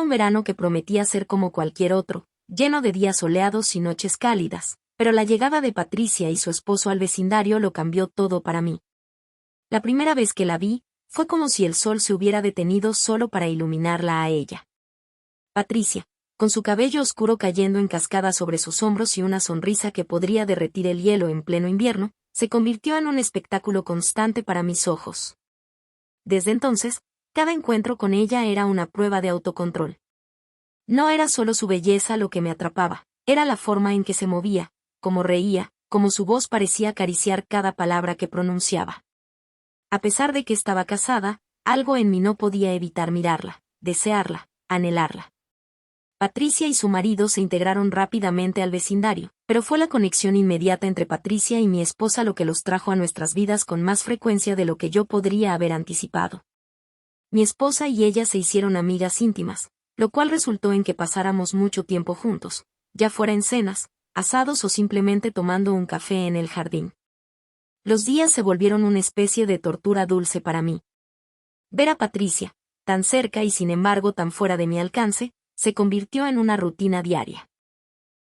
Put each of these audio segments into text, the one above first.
un verano que prometía ser como cualquier otro, lleno de días soleados y noches cálidas, pero la llegada de Patricia y su esposo al vecindario lo cambió todo para mí. La primera vez que la vi, fue como si el sol se hubiera detenido solo para iluminarla a ella. Patricia, con su cabello oscuro cayendo en cascada sobre sus hombros y una sonrisa que podría derretir el hielo en pleno invierno, se convirtió en un espectáculo constante para mis ojos. Desde entonces, cada encuentro con ella era una prueba de autocontrol. No era solo su belleza lo que me atrapaba, era la forma en que se movía, cómo reía, cómo su voz parecía acariciar cada palabra que pronunciaba. A pesar de que estaba casada, algo en mí no podía evitar mirarla, desearla, anhelarla. Patricia y su marido se integraron rápidamente al vecindario, pero fue la conexión inmediata entre Patricia y mi esposa lo que los trajo a nuestras vidas con más frecuencia de lo que yo podría haber anticipado. Mi esposa y ella se hicieron amigas íntimas, lo cual resultó en que pasáramos mucho tiempo juntos, ya fuera en cenas, asados o simplemente tomando un café en el jardín. Los días se volvieron una especie de tortura dulce para mí. Ver a Patricia, tan cerca y sin embargo tan fuera de mi alcance, se convirtió en una rutina diaria.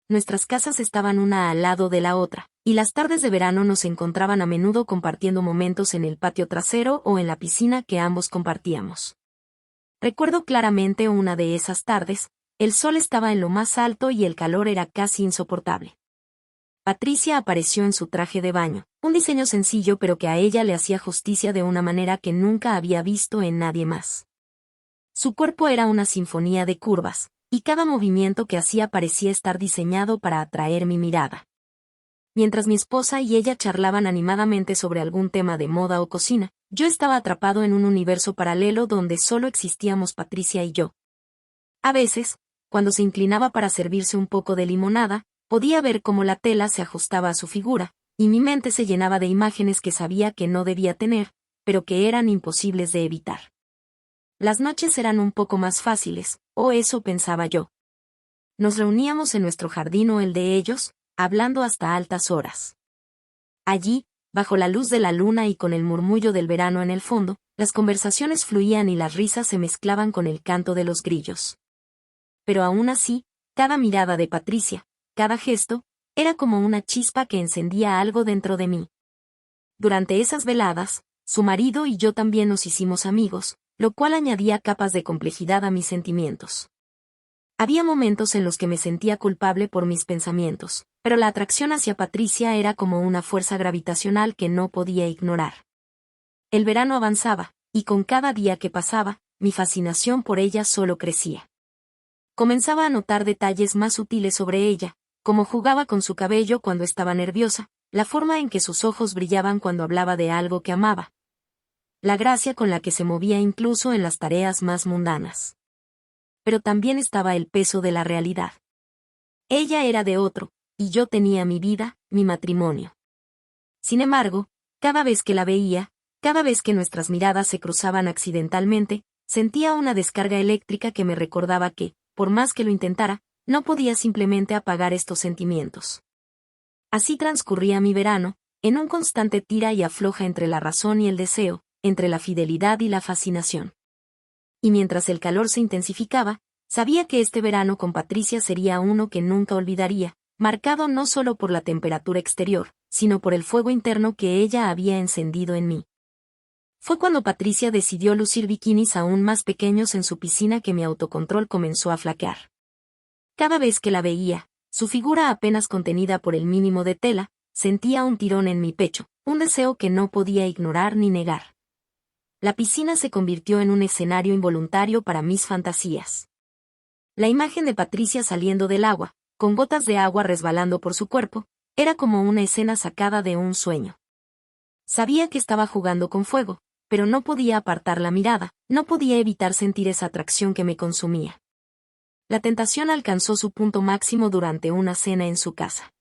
Nuestras casas estaban una al lado de la otra, y las tardes de verano nos encontraban a menudo compartiendo momentos en el patio trasero o en la piscina que ambos compartíamos. Recuerdo claramente una de esas tardes, el sol estaba en lo más alto y el calor era casi insoportable. Patricia apareció en su traje de baño, un diseño sencillo pero que a ella le hacía justicia de una manera que nunca había visto en nadie más. Su cuerpo era una sinfonía de curvas, y cada movimiento que hacía parecía estar diseñado para atraer mi mirada. Mientras mi esposa y ella charlaban animadamente sobre algún tema de moda o cocina, yo estaba atrapado en un universo paralelo donde solo existíamos Patricia y yo. A veces, cuando se inclinaba para servirse un poco de limonada, podía ver cómo la tela se ajustaba a su figura, y mi mente se llenaba de imágenes que sabía que no debía tener, pero que eran imposibles de evitar. Las noches eran un poco más fáciles, o eso pensaba yo. Nos reuníamos en nuestro jardín o el de ellos, hablando hasta altas horas. Allí, bajo la luz de la luna y con el murmullo del verano en el fondo, las conversaciones fluían y las risas se mezclaban con el canto de los grillos. Pero aún así, cada mirada de Patricia, cada gesto, era como una chispa que encendía algo dentro de mí. Durante esas veladas, su marido y yo también nos hicimos amigos, lo cual añadía capas de complejidad a mis sentimientos. Había momentos en los que me sentía culpable por mis pensamientos, pero la atracción hacia Patricia era como una fuerza gravitacional que no podía ignorar. El verano avanzaba, y con cada día que pasaba, mi fascinación por ella solo crecía. Comenzaba a notar detalles más sutiles sobre ella, como jugaba con su cabello cuando estaba nerviosa, la forma en que sus ojos brillaban cuando hablaba de algo que amaba, la gracia con la que se movía incluso en las tareas más mundanas. Pero también estaba el peso de la realidad. Ella era de otro, y yo tenía mi vida, mi matrimonio. Sin embargo, cada vez que la veía, cada vez que nuestras miradas se cruzaban accidentalmente, sentía una descarga eléctrica que me recordaba que, por más que lo intentara, no podía simplemente apagar estos sentimientos. Así transcurría mi verano, en un constante tira y afloja entre la razón y el deseo, entre la fidelidad y la fascinación. Y mientras el calor se intensificaba, sabía que este verano con Patricia sería uno que nunca olvidaría, marcado no solo por la temperatura exterior, sino por el fuego interno que ella había encendido en mí. Fue cuando Patricia decidió lucir bikinis aún más pequeños en su piscina que mi autocontrol comenzó a flaquear. Cada vez que la veía, su figura apenas contenida por el mínimo de tela, sentía un tirón en mi pecho, un deseo que no podía ignorar ni negar. La piscina se convirtió en un escenario involuntario para mis fantasías. La imagen de Patricia saliendo del agua, con gotas de agua resbalando por su cuerpo, era como una escena sacada de un sueño. Sabía que estaba jugando con fuego, pero no podía apartar la mirada, no podía evitar sentir esa atracción que me consumía. La tentación alcanzó su punto máximo durante una cena en su casa.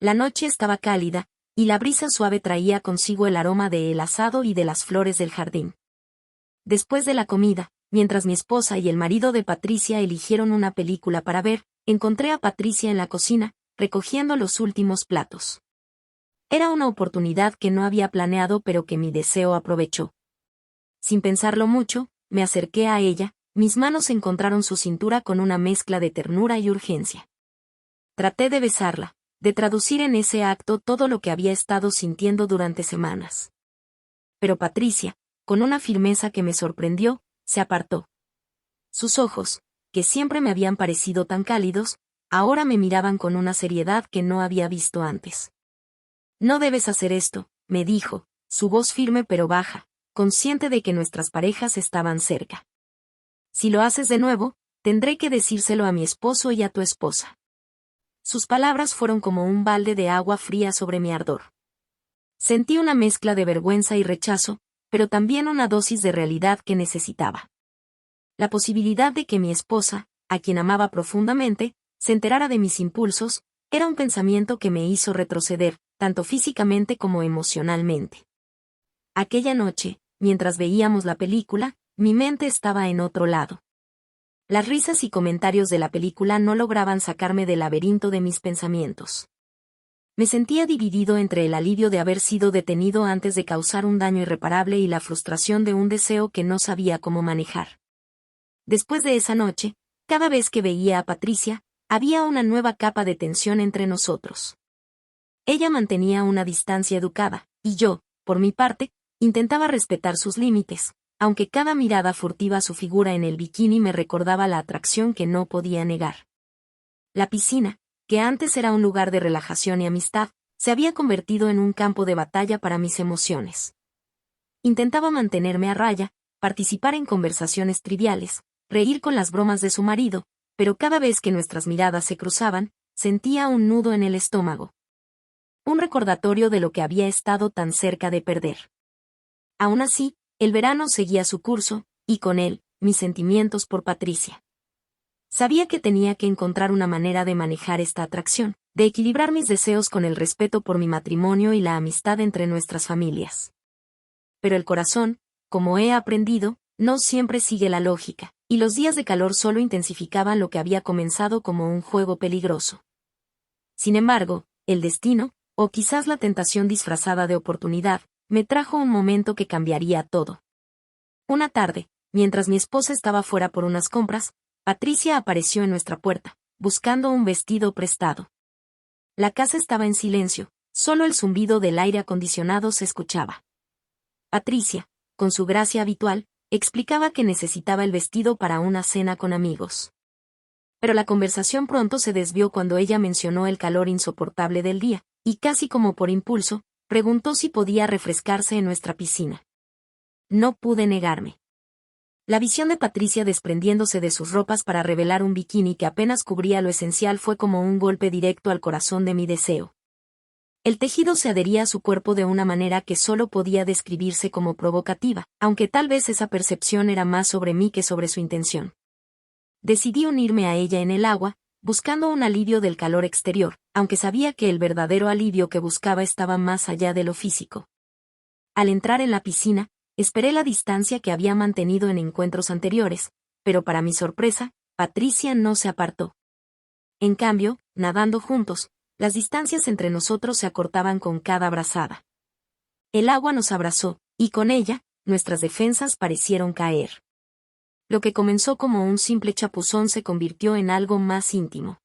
La noche estaba cálida, y la brisa suave traía consigo el aroma del asado y de las flores del jardín. Después de la comida, mientras mi esposa y el marido de Patricia eligieron una película para ver, encontré a Patricia en la cocina, recogiendo los últimos platos. Era una oportunidad que no había planeado pero que mi deseo aprovechó. Sin pensarlo mucho, me acerqué a ella, mis manos encontraron su cintura con una mezcla de ternura y urgencia. Traté de besarla, de traducir en ese acto todo lo que había estado sintiendo durante semanas. Pero Patricia, con una firmeza que me sorprendió, se apartó. Sus ojos, que siempre me habían parecido tan cálidos, ahora me miraban con una seriedad que no había visto antes. No debes hacer esto, me dijo, su voz firme pero baja, consciente de que nuestras parejas estaban cerca. Si lo haces de nuevo, tendré que decírselo a mi esposo y a tu esposa. Sus palabras fueron como un balde de agua fría sobre mi ardor. Sentí una mezcla de vergüenza y rechazo, pero también una dosis de realidad que necesitaba. La posibilidad de que mi esposa, a quien amaba profundamente, se enterara de mis impulsos, era un pensamiento que me hizo retroceder, tanto físicamente como emocionalmente. Aquella noche, mientras veíamos la película, mi mente estaba en otro lado. Las risas y comentarios de la película no lograban sacarme del laberinto de mis pensamientos. Me sentía dividido entre el alivio de haber sido detenido antes de causar un daño irreparable y la frustración de un deseo que no sabía cómo manejar. Después de esa noche, cada vez que veía a Patricia, había una nueva capa de tensión entre nosotros. Ella mantenía una distancia educada, y yo, por mi parte, intentaba respetar sus límites, aunque cada mirada furtiva a su figura en el bikini me recordaba la atracción que no podía negar. La piscina, que antes era un lugar de relajación y amistad, se había convertido en un campo de batalla para mis emociones. Intentaba mantenerme a raya, participar en conversaciones triviales, reír con las bromas de su marido, pero cada vez que nuestras miradas se cruzaban, sentía un nudo en el estómago. Un recordatorio de lo que había estado tan cerca de perder. Aún así, el verano seguía su curso, y con él, mis sentimientos por Patricia. Sabía que tenía que encontrar una manera de manejar esta atracción, de equilibrar mis deseos con el respeto por mi matrimonio y la amistad entre nuestras familias. Pero el corazón, como he aprendido, no siempre sigue la lógica, y los días de calor solo intensificaban lo que había comenzado como un juego peligroso. Sin embargo, el destino, o quizás la tentación disfrazada de oportunidad, me trajo un momento que cambiaría todo. Una tarde, mientras mi esposa estaba fuera por unas compras, Patricia apareció en nuestra puerta, buscando un vestido prestado. La casa estaba en silencio, solo el zumbido del aire acondicionado se escuchaba. Patricia, con su gracia habitual, explicaba que necesitaba el vestido para una cena con amigos. Pero la conversación pronto se desvió cuando ella mencionó el calor insoportable del día, y casi como por impulso, preguntó si podía refrescarse en nuestra piscina. No pude negarme. La visión de Patricia desprendiéndose de sus ropas para revelar un bikini que apenas cubría lo esencial fue como un golpe directo al corazón de mi deseo. El tejido se adhería a su cuerpo de una manera que solo podía describirse como provocativa, aunque tal vez esa percepción era más sobre mí que sobre su intención. Decidí unirme a ella en el agua, buscando un alivio del calor exterior, aunque sabía que el verdadero alivio que buscaba estaba más allá de lo físico. Al entrar en la piscina, esperé la distancia que había mantenido en encuentros anteriores, pero para mi sorpresa, Patricia no se apartó. En cambio, nadando juntos, las distancias entre nosotros se acortaban con cada brazada. El agua nos abrazó, y con ella, nuestras defensas parecieron caer. Lo que comenzó como un simple chapuzón se convirtió en algo más íntimo.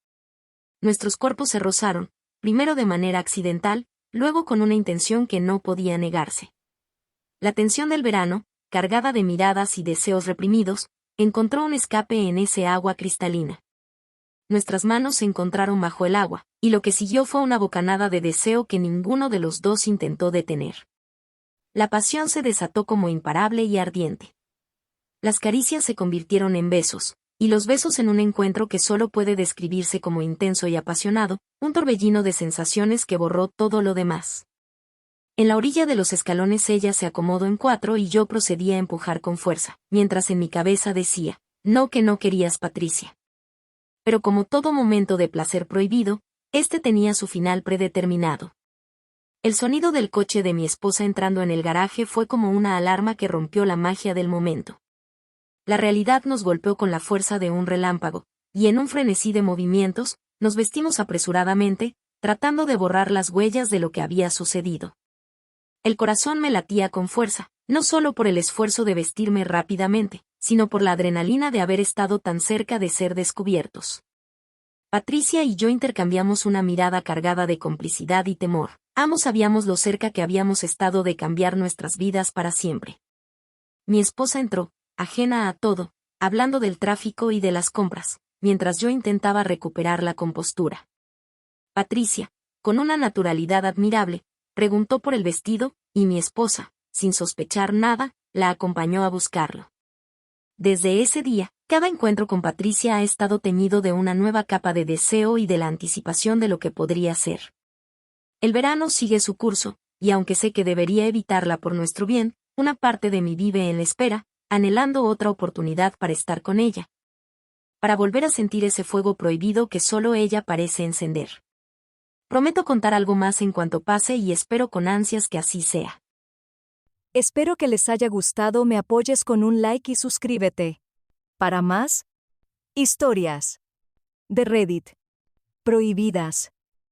Nuestros cuerpos se rozaron, primero de manera accidental, luego con una intención que no podía negarse. La tensión del verano, cargada de miradas y deseos reprimidos, encontró un escape en ese agua cristalina. Nuestras manos se encontraron bajo el agua, y lo que siguió fue una bocanada de deseo que ninguno de los dos intentó detener. La pasión se desató como imparable y ardiente. Las caricias se convirtieron en besos, y los besos en un encuentro que solo puede describirse como intenso y apasionado, un torbellino de sensaciones que borró todo lo demás. En la orilla de los escalones ella se acomodó en cuatro y yo procedí a empujar con fuerza, mientras en mi cabeza decía, no que no querías Patricia. Pero como todo momento de placer prohibido, este tenía su final predeterminado. El sonido del coche de mi esposa entrando en el garaje fue como una alarma que rompió la magia del momento. La realidad nos golpeó con la fuerza de un relámpago, y en un frenesí de movimientos, nos vestimos apresuradamente, tratando de borrar las huellas de lo que había sucedido. El corazón me latía con fuerza, no solo por el esfuerzo de vestirme rápidamente, sino por la adrenalina de haber estado tan cerca de ser descubiertos. Patricia y yo intercambiamos una mirada cargada de complicidad y temor. Ambos sabíamos lo cerca que habíamos estado de cambiar nuestras vidas para siempre. Mi esposa entró, ajena a todo, hablando del tráfico y de las compras, mientras yo intentaba recuperar la compostura. Patricia, con una naturalidad admirable, preguntó por el vestido, y mi esposa, sin sospechar nada, la acompañó a buscarlo. Desde ese día, cada encuentro con Patricia ha estado teñido de una nueva capa de deseo y de la anticipación de lo que podría ser. El verano sigue su curso, y aunque sé que debería evitarla por nuestro bien, una parte de mí vive en la espera, anhelando otra oportunidad para estar con ella. Para volver a sentir ese fuego prohibido que solo ella parece encender. Prometo contar algo más en cuanto pase y espero con ansias que así sea. Espero que les haya gustado, me apoyes con un like y suscríbete. Para más historias de Reddit prohibidas.